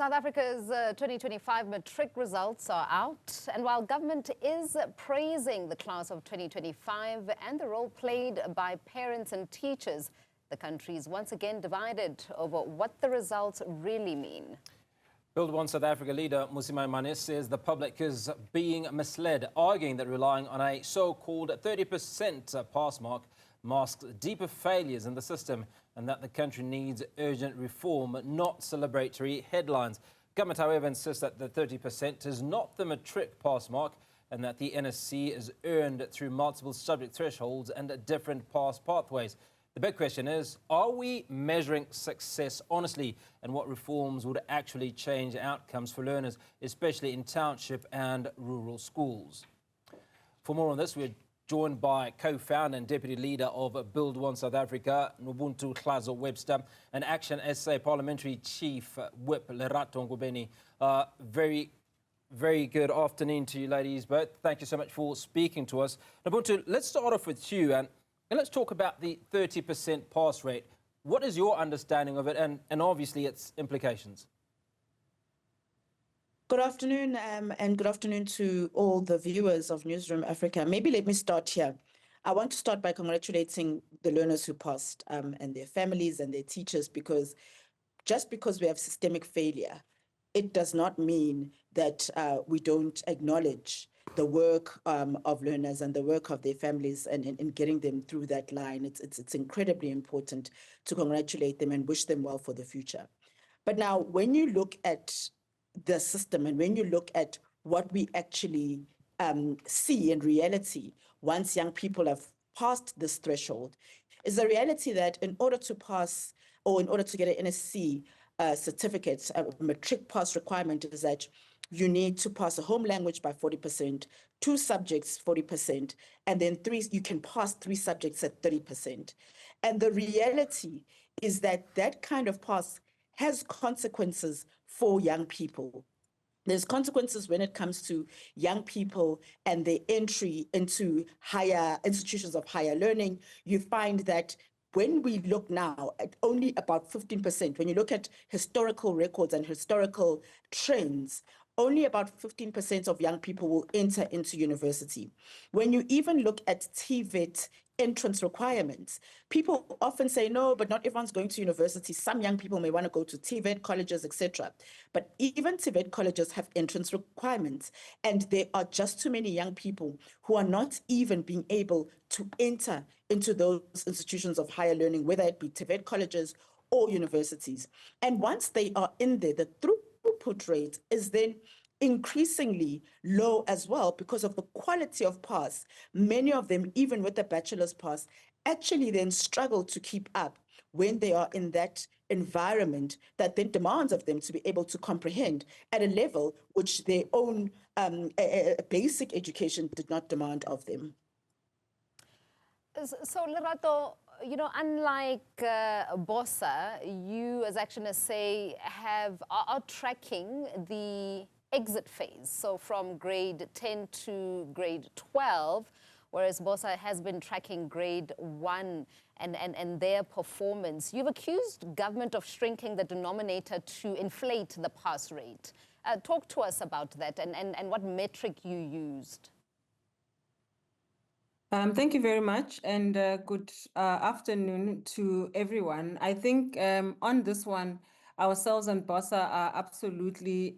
South Africa's 2025 Matric results are out, and while government is praising the class of 2025 and the role played by parents and teachers, the country is once again divided over what the results really mean. Build One South Africa leader Mmusi Maimane says the public is being misled, arguing that relying on a so-called 30% pass mark masks deeper failures in the system and that the country needs urgent reform, not celebratory headlines. Government, however, insists that the 30% is not the Matric pass mark and that the NSC is earned through multiple subject thresholds and different pass pathways. The big question is, are we measuring success honestly, and what reforms would actually change outcomes for learners, especially in township and rural schools? For more on this, we're joined by co-founder and deputy leader of Build One South Africa, Nobuntu Hlazo-Webster, and ActionSA Parliamentary Chief Whip Lerato Ngobeni. Very good afternoon to you, ladies. Both, thank you so much for speaking to us. Nobuntu, let's start off with you, and let's talk about the 30% pass rate. What is your understanding of it, and obviously its implications? Good afternoon, and good afternoon to all the viewers of Newzroom Afrika. Maybe let me start here. I want to start by congratulating the learners who passed and their families and their teachers, because just because we have systemic failure, it does not mean that we don't acknowledge the work of learners and the work of their families and in getting them through that line. It's incredibly important to congratulate them and wish them well for the future. But now, when you look at the system and when you look at what we actually see in reality, once young people have passed this threshold, is the reality that in order to pass or in order to get an NSC certificate, a Matric pass requirement is that you need to pass a home language by 40%, 2 subjects 40%, and then you can pass 3 subjects at 30%. And the reality is that that kind of pass has consequences for young people. There's consequences when it comes to young people and their entry into higher institutions of higher learning. You find that when we look now at only about 15%, when you look at historical records and historical trends, only about 15% of young people will enter into university. When you even look at TVET entrance requirements, people often say, no, but not everyone's going to university. Some young people may want to go to TVET colleges, etc. But even TVET colleges have entrance requirements, and there are just too many young people who are not even being able to enter into those institutions of higher learning, whether it be TVET colleges or universities. And once they are in there, the throughput rate is then increasingly low as well because of the quality of pass. Many of them, even with the bachelor's pass, actually then struggle to keep up when they are in that environment that then demands of them to be able to comprehend at a level which their own basic education did not demand of them. So, Lerato, you know, unlike BOSA, you as ActionSA are tracking the exit phase, so from grade 10 to grade 12, whereas BOSA has been tracking grade 1 and their performance. You've accused government of shrinking the denominator to inflate the pass rate. Talk to us about that and what metric you used. Thank you very much, and good afternoon to everyone. I think on this one, ourselves and BOSA are absolutely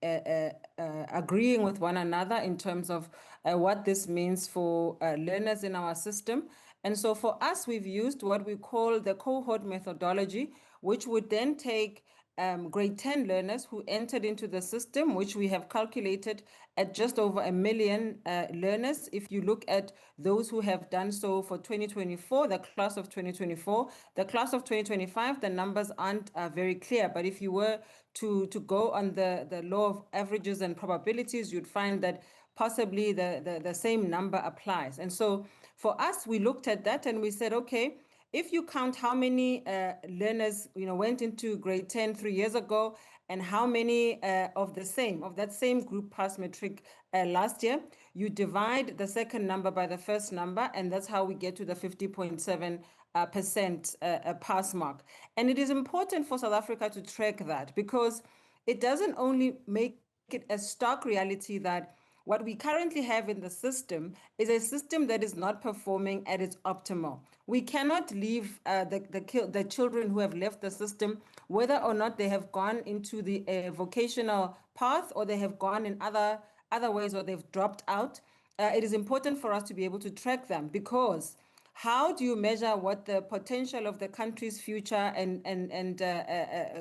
agreeing with one another in terms of what this means for learners in our system. And so for us, we've used what we call the cohort methodology, which would then take grade 10 learners who entered into the system, which we have calculated at just over 1 million learners. If you look at those who have done so for 2024, the class of 2024, the class of 2025, the numbers aren't very clear. But if you were to go on the law of averages and probabilities, you'd find that possibly the same number applies. And so for us, we looked at that and we said, okay, if you count how many learners went into grade 10 3 years ago and how many of that same group passed Matric last year, you divide the second number by the first number, and that's how we get to the 50.7% pass mark. And it is important for South Africa to track that because it doesn't only make it a stark reality that what we currently have in the system is a system that is not performing at its optimal. We cannot leave the children who have left the system, whether or not they have gone into the vocational path or they have gone in other ways or they've dropped out. It is important for us to be able to track them, because how do you measure what the potential of the country's future and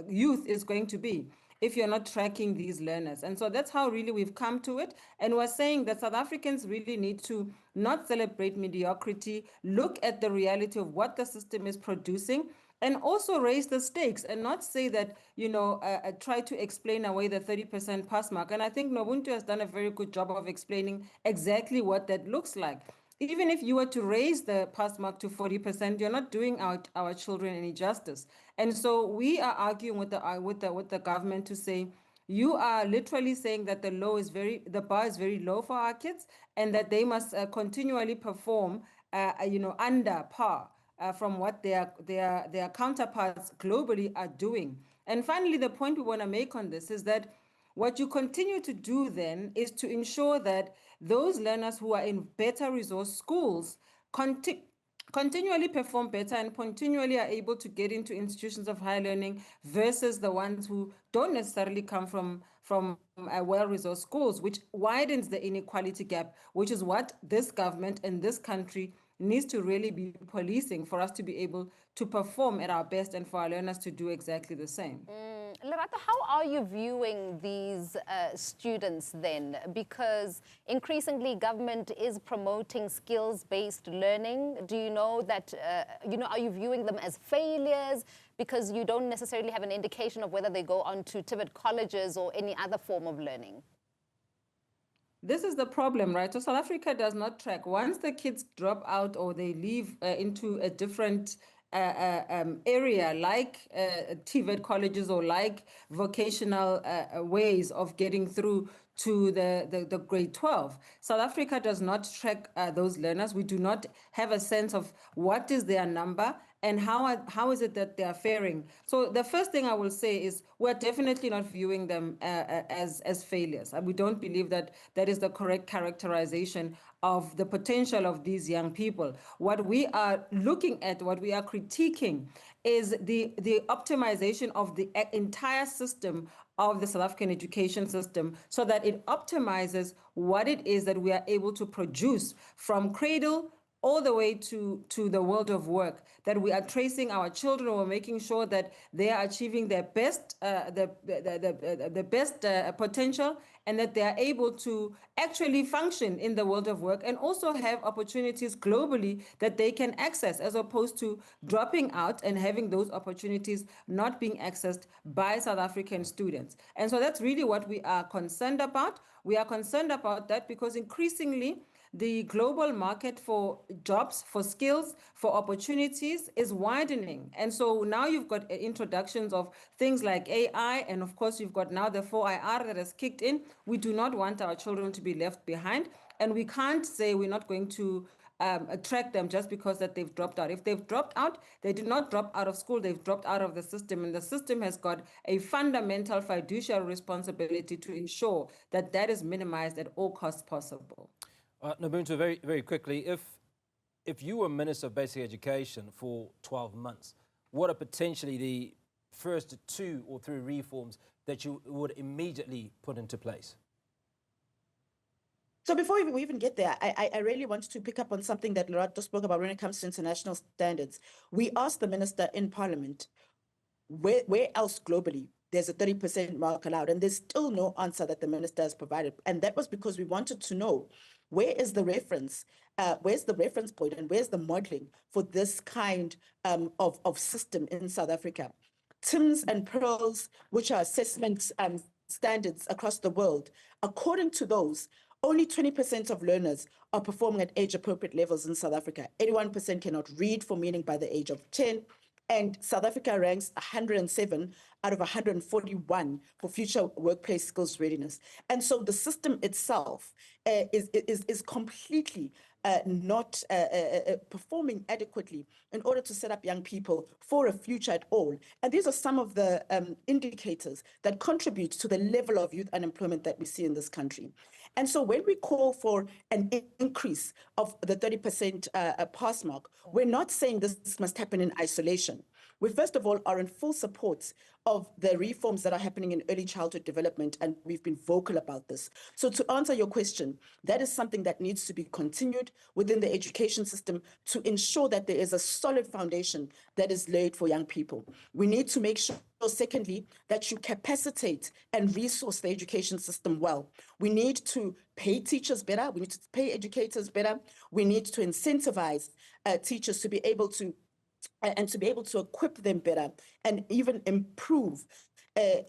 youth is going to be if you're not tracking these learners? And so that's how really we've come to it. And we're saying that South Africans really need to not celebrate mediocrity, look at the reality of what the system is producing, and also raise the stakes and not say that, try to explain away the 30% pass mark. And I think Nobuntu has done a very good job of explaining exactly what that looks like. Even if you were to raise the pass mark to 40%, you're not doing our children any justice. And so we are arguing with the government to say, you are literally saying that the bar is very low for our kids, and that they must continually perform, under par from what their counterparts globally are doing. And finally, the point we want to make on this is that what you continue to do then is to ensure that those learners who are in better resource schools continually perform better and continually are able to get into institutions of higher learning versus the ones who don't necessarily come from well-resourced schools, which widens the inequality gap, which is what this government and this country needs to really be policing for us to be able to perform at our best and for our learners to do exactly the same. Lerato, how are you viewing these students then? Because increasingly government is promoting skills-based learning. Do you know that, are you viewing them as failures because you don't necessarily have an indication of whether they go on to TVET colleges or any other form of learning? This is the problem, right? So South Africa does not track. Once the kids drop out or they leave into a different area like TVET colleges or like vocational ways of getting through to the grade 12. South Africa does not track those learners. We do not have a sense of what is their number and how is it that they are faring. So the first thing I will say is we're definitely not viewing them as failures. We don't believe that that is the correct characterization of the potential of these young people. What we are looking at, what we are critiquing, is the optimization of the entire system of the South African education system so that it optimizes what it is that we are able to produce from cradle all the way to the world of work, that we are tracing our children, we're making sure that they are achieving their best, the best potential, and that they are able to actually function in the world of work and also have opportunities globally that they can access, as opposed to dropping out and having those opportunities not being accessed by South African students. And so that's really what we are concerned about. We are concerned about that because increasingly, the global market for jobs, for skills, for opportunities is widening. And so now you've got introductions of things like AI, and of course you've got now the 4IR that has kicked in. We do not want our children to be left behind, and we can't say we're not going to attract them just because that they've dropped out. If they've dropped out, they did not drop out of school, they've dropped out of the system, and the system has got a fundamental fiduciary responsibility to ensure that that is minimized at all costs possible. Nobuntu, very, very quickly, if you were Minister of Basic Education for 12 months, what are potentially the first 2 or 3 reforms that you would immediately put into place? So before we even get there, I really want to pick up on something that Lerato spoke about when it comes to international standards. We asked the minister in Parliament, where else globally there's a 30% mark allowed, and there's still no answer that the minister has provided. And that was because we wanted to know, where is the reference? Where's the reference point and where's the modeling for this kind of system in South Africa? TIMS and PEARLS, which are assessment standards across the world, according to those, only 20% of learners are performing at age-appropriate levels in South Africa. 81% cannot read for meaning by the age of 10. And South Africa ranks 107 out of 141 for future workplace skills readiness. And so the system itself is completely not performing adequately in order to set up young people for a future at all. And these are some of the indicators that contribute to the level of youth unemployment that we see in this country. And so when we call for an increase of the 30% pass mark, we're not saying this must happen in isolation. We, first of all, are in full support of the reforms that are happening in early childhood development, and we've been vocal about this. So to answer your question, that is something that needs to be continued within the education system to ensure that there is a solid foundation that is laid for young people. We need to make sure, secondly, that you capacitate and resource the education system well. We need to pay teachers better. We need to pay educators better. We need to incentivize teachers to be able to equip them better and even improve their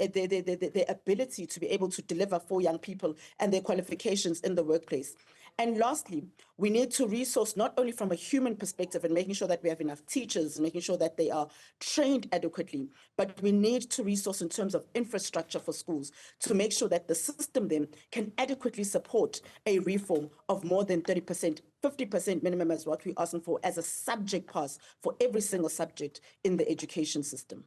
ability to be able to deliver for young people and their qualifications in the workplace. And lastly, we need to resource not only from a human perspective and making sure that we have enough teachers, making sure that they are trained adequately, but we need to resource in terms of infrastructure for schools to make sure that the system then can adequately support a reform of more than 30%, 50% minimum as what we're asking for as a subject pass for every single subject in the education system.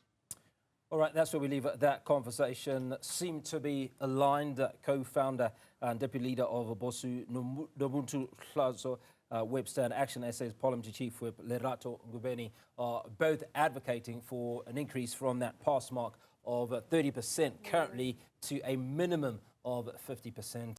All right, that's where we leave that conversation. Seem to be aligned. Co-founder and deputy leader of Bosu, Nobuntu, Hlazo-Webster, and ActionSA's Parliamentary Chief Whip, Lerato Ngobeni, are both advocating for an increase from that pass mark of 30% currently to a minimum of 50%.